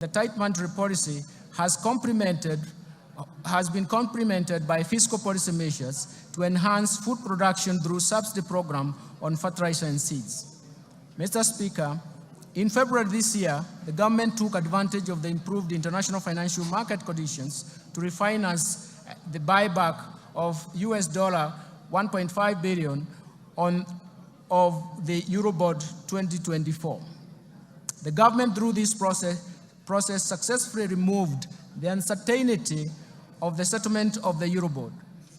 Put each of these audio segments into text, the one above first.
The tight monetary policy has been complemented by fiscal policy measures to enhance food production through subsidy program on fertilizer and seeds. Mr. Speaker, in February this year, the government took advantage of the improved international financial market conditions to refinance the buyback of US $1.5 billion of the Eurobond 2024. The government, through this process successfully removed the uncertainty of the settlement of the Eurobond.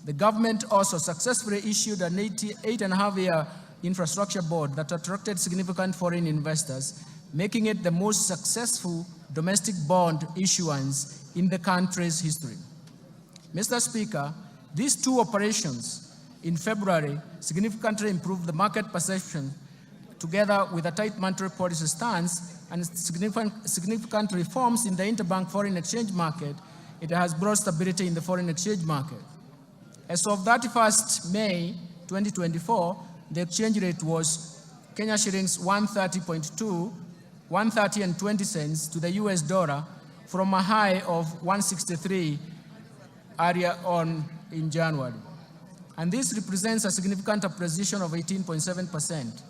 The government also successfully issued an 8.5-year infrastructure bond that attracted significant foreign investors, making it the most successful domestic bond issuance in the country's history. Mr. Speaker, these two operations in February significantly improved the market perception, together with a tight monetary policy stance and significant reforms in the interbank foreign exchange market. It has brought stability in the foreign exchange market. As of 31st May 2024, the exchange rate was Kenya shillings 130.20 to the US dollar, from a high of 163 earlier on in January. And this represents a significant appreciation of 18.7%.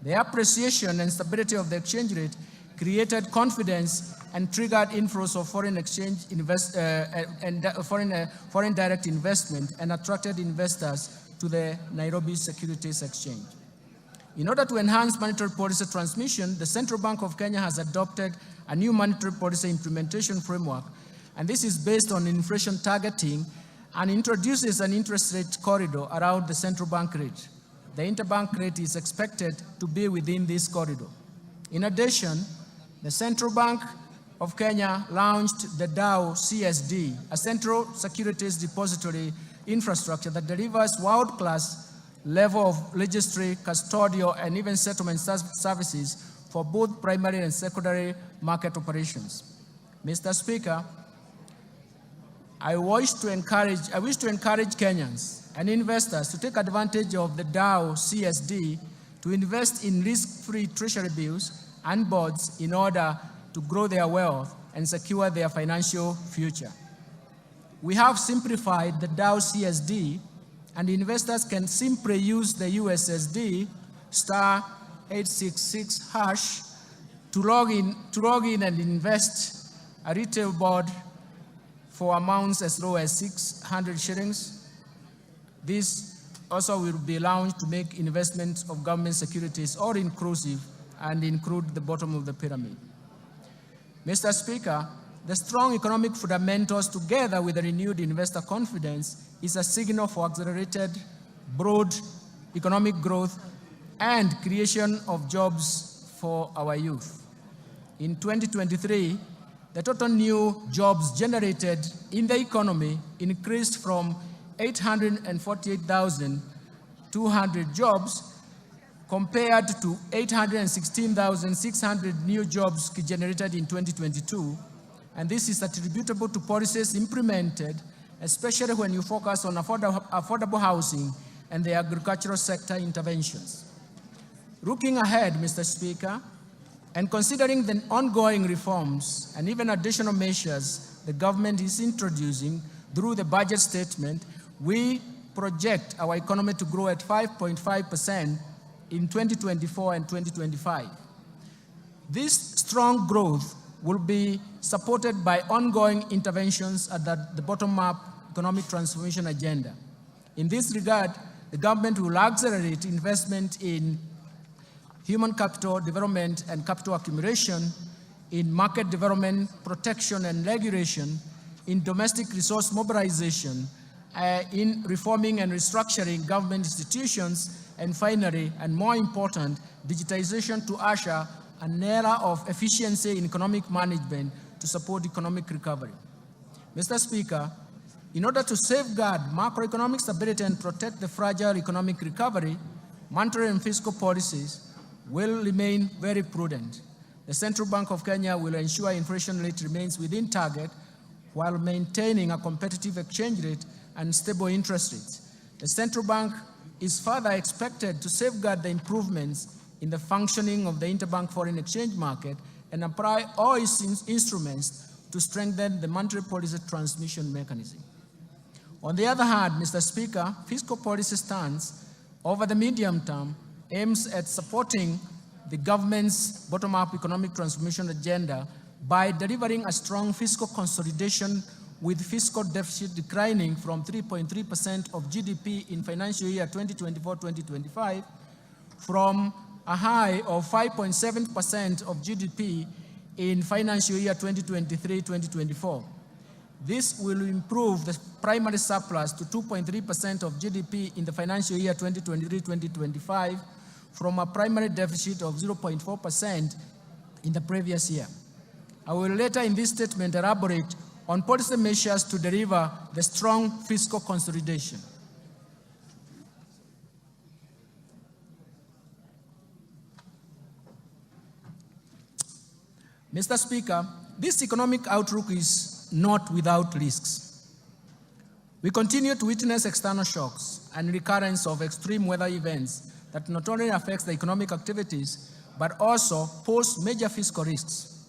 The appreciation and stability of the exchange rate created confidence and triggered inflows of foreign exchange foreign direct investment, and attracted investors to the Nairobi Securities Exchange. In order to enhance monetary policy transmission, the Central Bank of Kenya has adopted a new monetary policy implementation framework, and this is based on inflation targeting and introduces an interest rate corridor around the central bank rate. The interbank rate is expected to be within this corridor. In addition, the Central Bank of Kenya launched the DAO CSD, a central securities depository infrastructure that delivers world-class level of registry, custodial, and even settlement services for both primary and secondary market operations. Mr. Speaker, I wish to encourage Kenyans and investors to take advantage of the DAO CSD to invest in risk-free treasury bills and bonds in order to grow their wealth and secure their financial future. We have simplified the DAO CSD, and investors can simply use the USSD *866# to log in and invest a retail bond for amounts as low as 600 shillings. This also will be launched to make investments of government securities all inclusive and include the bottom of the pyramid. Mr. Speaker, the strong economic fundamentals, together with the renewed investor confidence, is a signal for accelerated, broad economic growth and creation of jobs for our youth. In 2023, the total new jobs generated in the economy increased from 848,200 jobs compared to 816,600 new jobs generated in 2022. And this is attributable to policies implemented, especially when you focus on affordable housing and the agricultural sector interventions. Looking ahead, Mr. Speaker, and considering the ongoing reforms and even additional measures the government is introducing through the budget statement, we project our economy to grow at 5.5% in 2024 and 2025. This strong growth will be supported by ongoing interventions at the bottom-up economic transformation agenda. In this regard, the government will accelerate investment in human capital development and capital accumulation, in market development, protection and regulation, in domestic resource mobilization, in reforming and restructuring government institutions, and finally, and more important, digitization to usher an era of efficiency in economic management to support economic recovery. Mr. Speaker, in order to safeguard macroeconomic stability and protect the fragile economic recovery, monetary and fiscal policies will remain very prudent. The Central Bank of Kenya will ensure inflation rate remains within target while maintaining a competitive exchange rate and stable interest rates. The Central Bank is further expected to safeguard the improvements in the functioning of the interbank foreign exchange market and apply all its instruments to strengthen the monetary policy transmission mechanism. On the other hand, Mr. Speaker, fiscal policy stance over the medium term aims at supporting the government's bottom-up economic transformation agenda by delivering a strong fiscal consolidation with fiscal deficit declining from 3.3% of GDP in financial year 2024-2025 from a high of 5.7% of GDP in financial year 2023-2024. This will improve the primary surplus to 2.3% of GDP in the financial year 2023-2025 from a primary deficit of 0.4% in the previous year. I will later in this statement elaborate on policy measures to deliver the strong fiscal consolidation. Mr. Speaker, this economic outlook is not without risks. We continue to witness external shocks and recurrence of extreme weather events that not only affects the economic activities, but also pose major fiscal risks.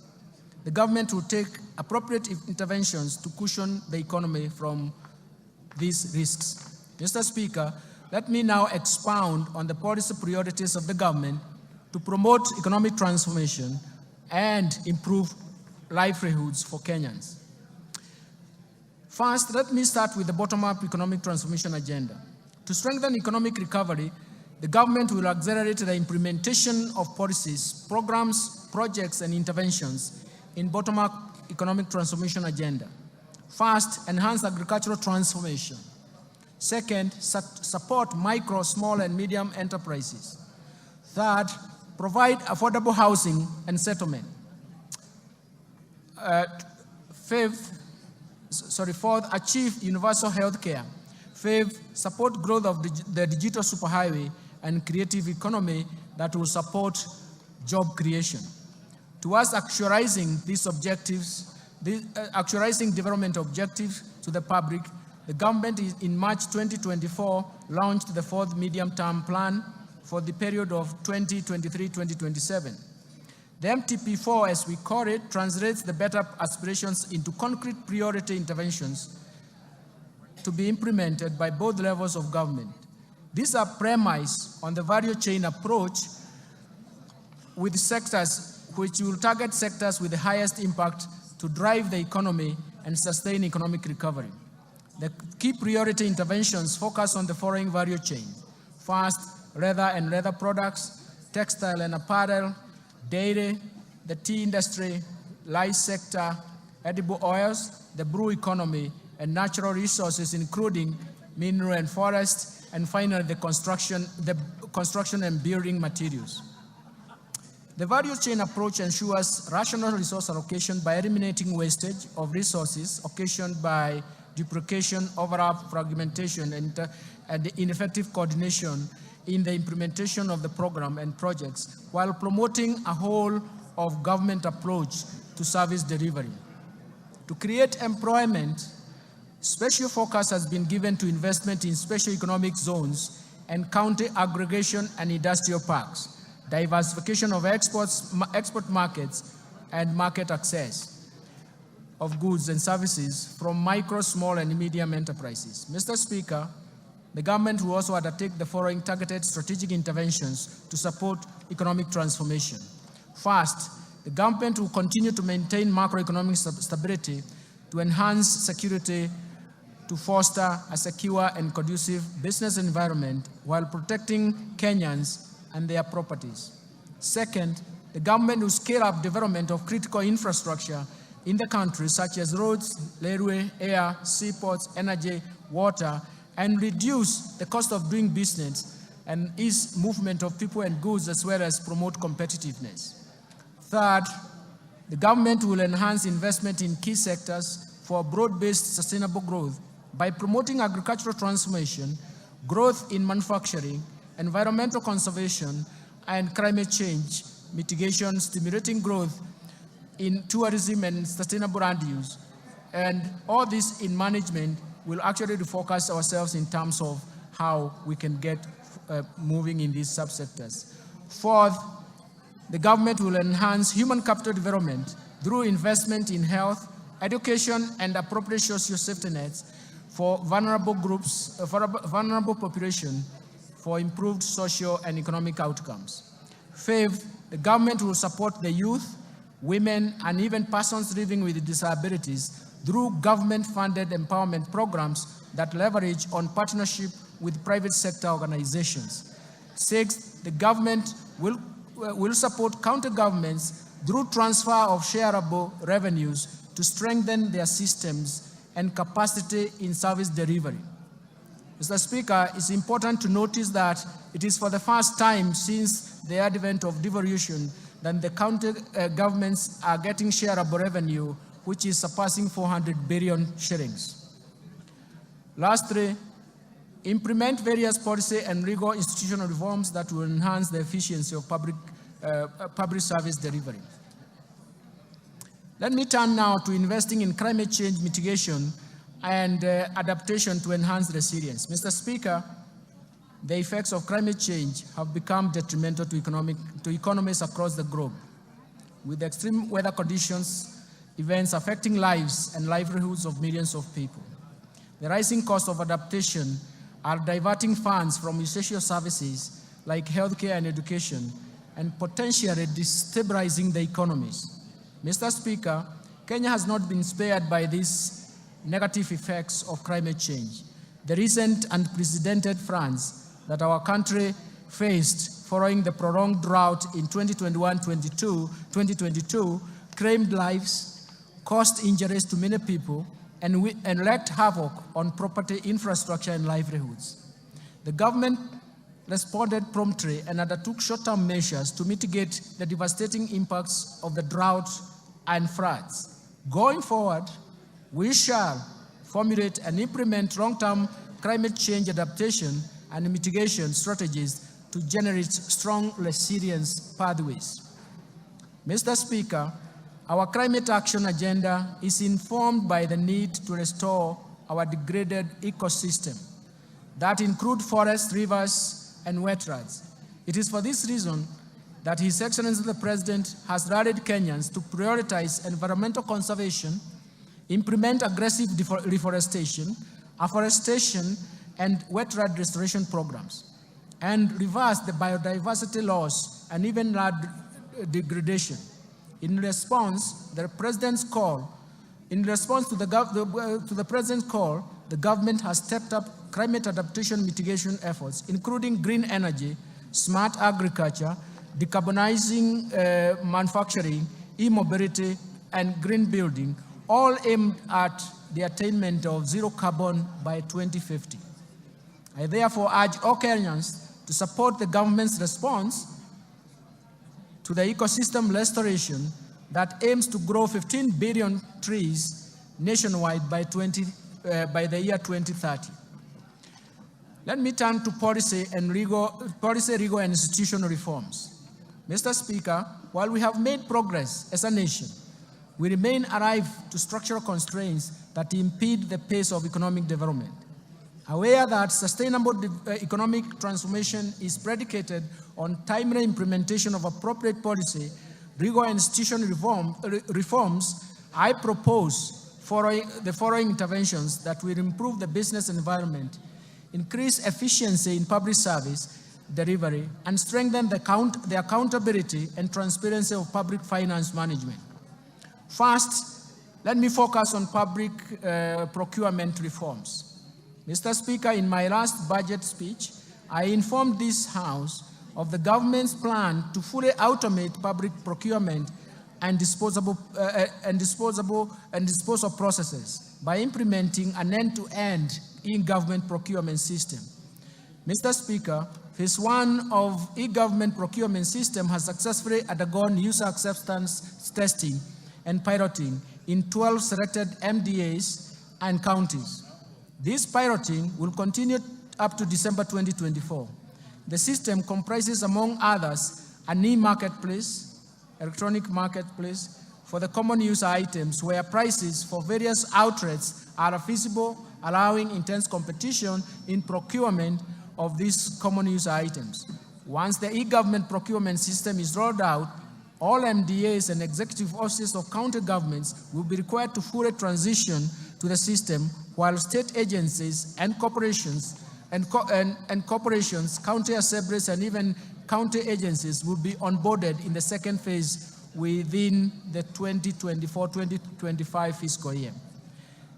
The government will take appropriate interventions to cushion the economy from these risks. Mr. Speaker, let me now expound on the policy priorities of the government to promote economic transformation and improve livelihoods for Kenyans. First, let me start with the bottom-up economic transformation agenda. To strengthen economic recovery, the government will accelerate the implementation of policies, programs, projects, and interventions in bottom-up economic transformation agenda. First, enhance agricultural transformation. Second, support micro, small, and medium enterprises. Third, provide affordable housing and settlement. Fourth, achieve universal health care. Fifth, support growth of the digital superhighway and creative economy that will support job creation. Towards actualizing these objectives, actualizing development objectives to the public, the government in March 2024 launched the fourth medium-term plan for the period of 2023-2027. The MTP4, as we call it, translates the better aspirations into concrete priority interventions to be implemented by both levels of government. These are premised on the value chain approach with sectors which will target sectors with the highest impact to drive the economy and sustain economic recovery. The key priority interventions focus on the following value chain. First, leather and leather products, textile and apparel, dairy, the tea industry, light sector, edible oils, the brew economy, and natural resources, including mineral and forest, and finally the construction and building materials. The value chain approach ensures rational resource allocation by eliminating wastage of resources occasioned by duplication, overlap, fragmentation, and ineffective coordination in the implementation of the program and projects, while promoting a whole of government approach to service delivery. To create employment, special focus has been given to investment in special economic zones and county aggregation and industrial parks, diversification of export markets, and market access of goods and services from micro, small, and medium enterprises. Mr. Speaker, the government will also undertake the following targeted strategic interventions to support economic transformation. First, the government will continue to maintain macroeconomic stability to enhance security, to foster a secure and conducive business environment while protecting Kenyans and their properties. Second, the government will scale up development of critical infrastructure in the country, such as roads, railway, air, seaports, energy, water, and reduce the cost of doing business and ease movement of people and goods, as well as promote competitiveness. Third, the government will enhance investment in key sectors for broad-based sustainable growth by promoting agricultural transformation, growth in manufacturing, environmental conservation, and climate change mitigation, stimulating growth in tourism and sustainable land use. And all this in management will actually refocus ourselves in terms of how we can get moving in these subsectors. Fourth, the government will enhance human capital development through investment in health, education, and appropriate social safety nets for vulnerable groups, for vulnerable population, for improved social and economic outcomes. Fifth, the government will support the youth, women, and even persons living with disabilities through government-funded empowerment programs that leverage on partnership with private sector organizations. Sixth, the government will support county governments through transfer of shareable revenues to strengthen their systems and capacity in service delivery. Mr. Speaker, it's important to notice that it is for the first time since the advent of devolution that the county governments are getting shareable revenue, which is surpassing 400 billion shillings. Lastly, implement various policy and legal institutional reforms that will enhance the efficiency of public service delivery. Let me turn now to investing in climate change mitigation and adaptation to enhance resilience. Mr. Speaker, the effects of climate change have become detrimental to economies across the globe, with extreme weather conditions, events affecting lives and livelihoods of millions of people. The rising cost of adaptation are diverting funds from essential services like healthcare and education, and potentially destabilizing the economies. Mr. Speaker, Kenya has not been spared by these negative effects of climate change. The recent unprecedented floods that our country faced following the prolonged drought in 2021-2022 claimed lives, caused injuries to many people, and wreaked havoc on property, infrastructure, and livelihoods. The government responded promptly and undertook short-term measures to mitigate the devastating impacts of the drought and floods. Going forward, we shall formulate and implement long-term climate change adaptation and mitigation strategies to generate strong resilience pathways. Mr. Speaker, our climate action agenda is informed by the need to restore our degraded ecosystem that include forests, rivers, and wetlands. It is for this reason that His Excellency the President has rallied Kenyans to prioritize environmental conservation, implement aggressive reforestation, afforestation, and wetland restoration programs, and reverse the biodiversity loss and even land degradation. In response to the President's call, the government has stepped up climate adaptation mitigation efforts, including green energy, smart agriculture, decarbonizing manufacturing, e-mobility, and green building, all aimed at the attainment of zero carbon by 2050. I therefore urge all Kenyans to support the government's response to the ecosystem restoration that aims to grow 15 billion trees nationwide by the year 2030. Let me turn to policy, legal, and institutional reforms. Mr. Speaker, while we have made progress as a nation, we remain alive to structural constraints that impede the pace of economic development. Aware that sustainable economic transformation is predicated on timely implementation of appropriate policy, legal and institutional reforms, I propose the following interventions that will improve the business environment, increase efficiency in public service delivery, and strengthen the accountability and transparency of public finance management. First, let me focus on public procurement reforms. Mr. Speaker, in my last budget speech, I informed this House of the government's plan to fully automate public procurement and disposal processes by implementing an end-to-end e-government procurement system. Mr. Speaker, phase 1 of e-government procurement system has successfully undergone user acceptance testing and piloting in 12 selected MDAs and counties. This piloting will continue up to December 2024. The system comprises, among others, an e-marketplace, electronic marketplace, for the common use items where prices for various outlets are feasible, allowing intense competition in procurement of these common use items. Once the e-government procurement system is rolled out, all MDAs and executive offices of county governments will be required to fully transition to the system, while state agencies and corporations, county assemblies, and even county agencies will be onboarded in the second phase within the 2024-2025 fiscal year.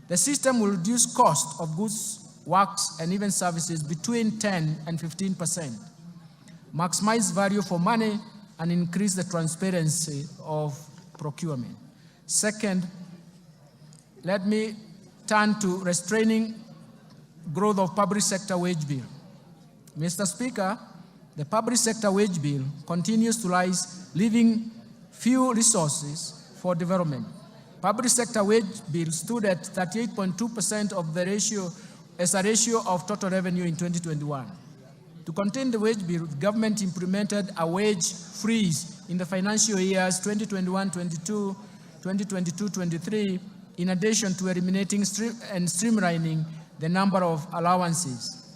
The system will reduce cost of goods, works, and even services between 10 and 15%, maximize value for money, and increase the transparency of procurement. Second, let me turn to restraining growth of public sector wage bill. Mr. Speaker, the public sector wage bill continues to rise, leaving few resources for development. Public sector wage bill stood at 38.2% of the ratio as a ratio of total revenue in 2021. To contain the wage bill, the government implemented a wage freeze in the financial years 2021-22, 2022-23, in addition to eliminating and streamlining the number of allowances.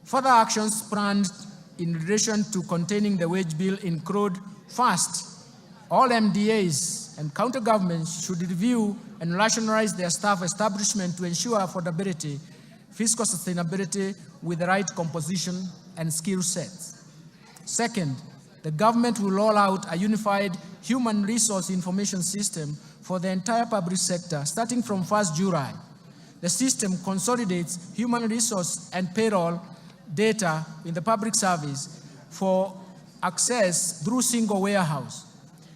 Further actions planned in relation to containing the wage bill include: first, all MDAs and county governments should review and rationalize their staff establishment to ensure affordability, fiscal sustainability with the right composition and skill sets. Second, the government will roll out a unified human resource information system for the entire public sector starting from 1st July. The system consolidates human resource and payroll data in the public service for access through single warehouse.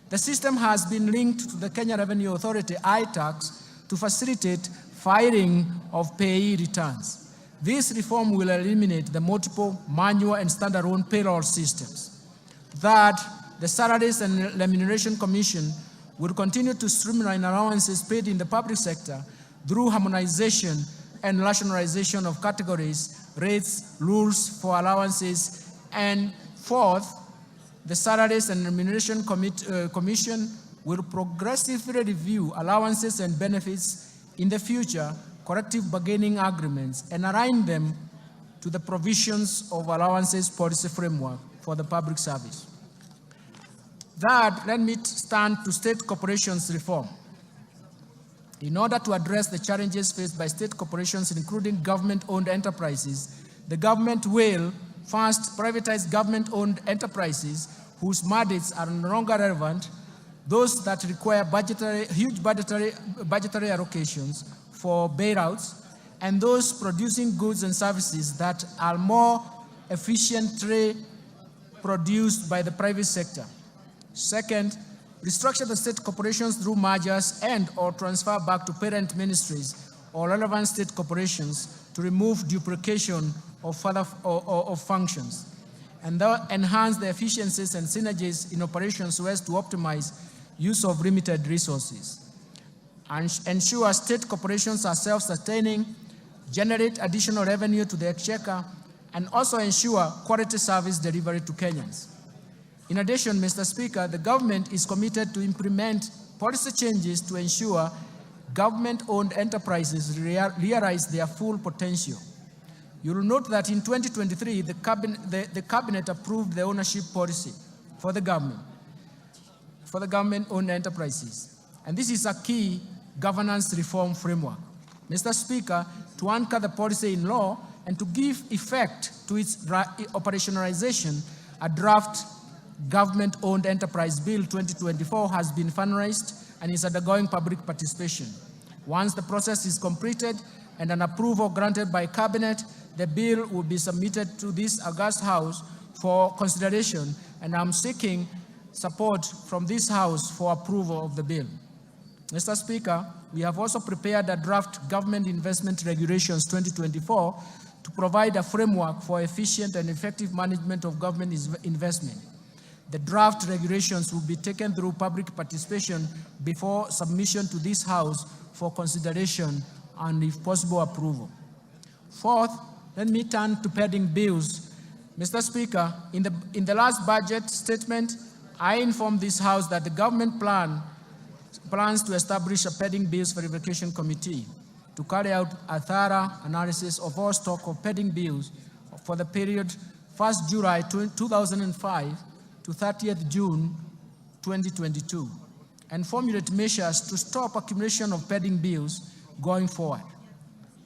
The system has been linked to the Kenya Revenue Authority iTax to facilitate filing of payee returns. This reform will eliminate the multiple manual and standalone payroll systems. Third, the Salaries and Remuneration Commission will continue to streamline allowances paid in the public sector through harmonization and rationalization of categories, rates, rules for allowances. And fourth, the Salaries and Remuneration Commission will progressively review allowances and benefits in the future, collective bargaining agreements, and align them to the provisions of allowances policy framework for the public service. Third, let me turn to state corporations reform. In order to address the challenges faced by state corporations, including government-owned enterprises, the government will first privatize government-owned enterprises whose mandates are no longer relevant, those that require huge budgetary allocations for bailouts, and those producing goods and services that are more efficiently produced by the private sector. Second, restructure the state corporations through mergers and/or transfer back to parent ministries or relevant state corporations to remove duplication of functions, and enhance the efficiencies and synergies in operations so as to optimize use of limited resources. And ensure state corporations are self-sustaining, generate additional revenue to the exchequer, and also ensure quality service delivery to Kenyans. In addition, Mr. Speaker, the government is committed to implement policy changes to ensure government-owned enterprises realize their full potential. You will note that in 2023, the cabinet approved the ownership policy for the government-owned enterprises. And this is a key governance reform framework. Mr. Speaker, to anchor the policy in law and to give effect to its operationalization, a draft Government-Owned Enterprise Bill 2024 has been finalized and is undergoing public participation. Once the process is completed and an approval granted by Cabinet, the bill will be submitted to this august House for consideration, and I'm seeking support from this House for approval of the bill. Mr. Speaker, we have also prepared a draft Government Investment Regulations 2024 to provide a framework for efficient and effective management of government investment. The draft regulations will be taken through public participation before submission to this House for consideration and, if possible, approval. Fourth, let me turn to pending bills. Mr. Speaker, in the last budget statement, I informed this House that the government plans to establish a pending bills verification committee to carry out a thorough analysis of all stock of pending bills for the period 1st July 2005 to 30th June 2022, and formulate measures to stop accumulation of pending bills going forward.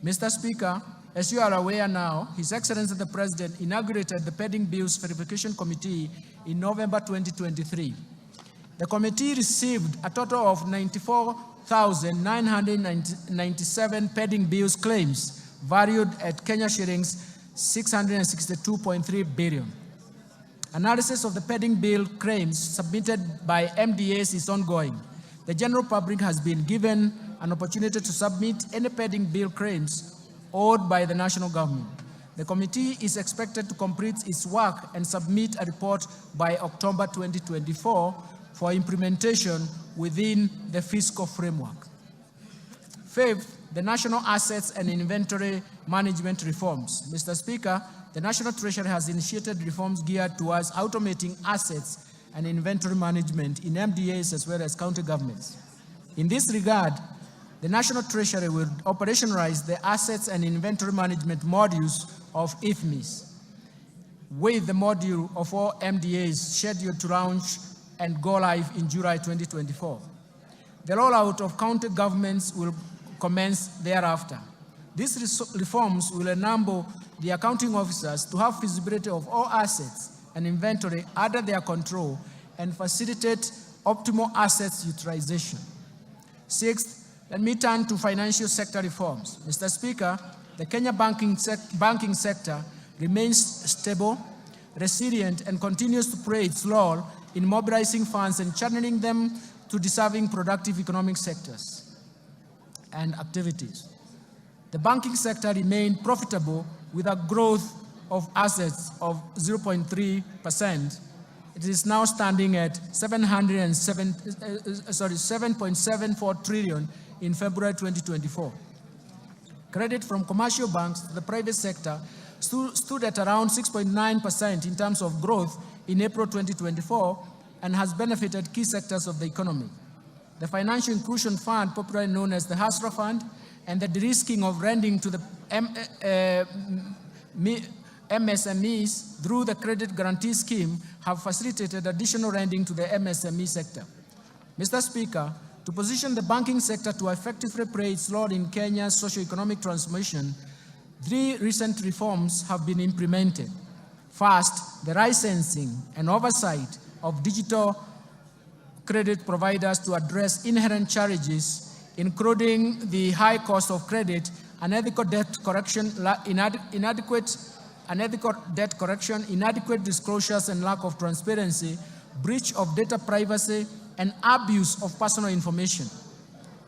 Mr. Speaker, as you are aware now, His Excellency the President inaugurated the Pending Bills Verification Committee in November 2023. The committee received a total of 94,997 pending bills claims valued at Kenya shillings 662.3 billion. Analysis of the pending bill claims submitted by MDAs is ongoing. The general public has been given an opportunity to submit any pending bill claims owed by the national government. The committee is expected to complete its work and submit a report by October 2024 for implementation within the fiscal framework. Fifth, the national assets and inventory management reforms. Mr. Speaker, the National Treasury has initiated reforms geared towards automating assets and inventory management in MDAs as well as county governments. In this regard, the National Treasury will operationalize the assets and inventory management modules of IFMIS, with the module of all MDAs scheduled to launch and go live in July 2024. The rollout of county governments will commence thereafter. These reforms will enable the accounting officers to have visibility of all assets and inventory under their control and facilitate optimal assets utilization. Sixth, let me turn to financial sector reforms. Mr. Speaker, the Kenya banking sector remains stable, resilient, and continues to play its role in mobilizing funds and channeling them to deserving productive economic sectors and activities. The banking sector remained profitable with a growth of assets of 0.3%. It is now standing at 7.74 trillion in February 2024. Credit from commercial banks to the private sector stood at around 6.9% in terms of growth in April 2024 and has benefited key sectors of the economy. The Financial Inclusion Fund, popularly known as the Hustler Fund, and the de-risking of lending to the MSMEs through the Credit Guarantee Scheme have facilitated additional lending to the MSME sector. Mr. Speaker, to position the banking sector to effectively play its role in Kenya's socio-economic transformation, 3 recent reforms have been implemented. First, the licensing and oversight of digital credit providers to address inherent challenges, including the high cost of credit, unethical debt collection, inadequate disclosures and lack of transparency, breach of data privacy, and abuse of personal information.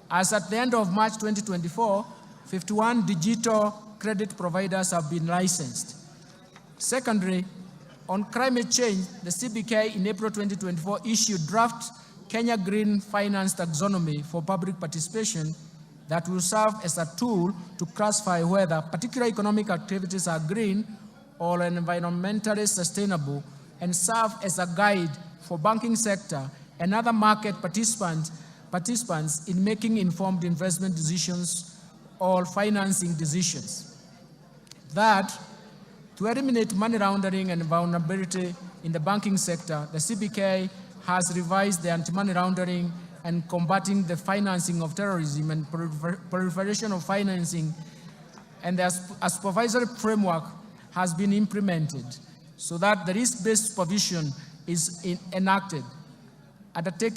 As at the end of March 2024, 51 digital credit providers have been licensed. Secondly, on climate change, the CBK in April 2024 issued draft Kenya Green Finance Taxonomy for public participation that will serve as a tool to classify whether particular economic activities are green or environmentally sustainable, and serve as a guide for banking sector and other market participants in making informed investment decisions or financing decisions. Third, to eliminate money laundering and vulnerability in the banking sector, the CBK has revised the anti-money laundering and combating the financing of terrorism and proliferation of financing, and a supervisory framework has been implemented so that the risk-based supervision is enacted, undertaking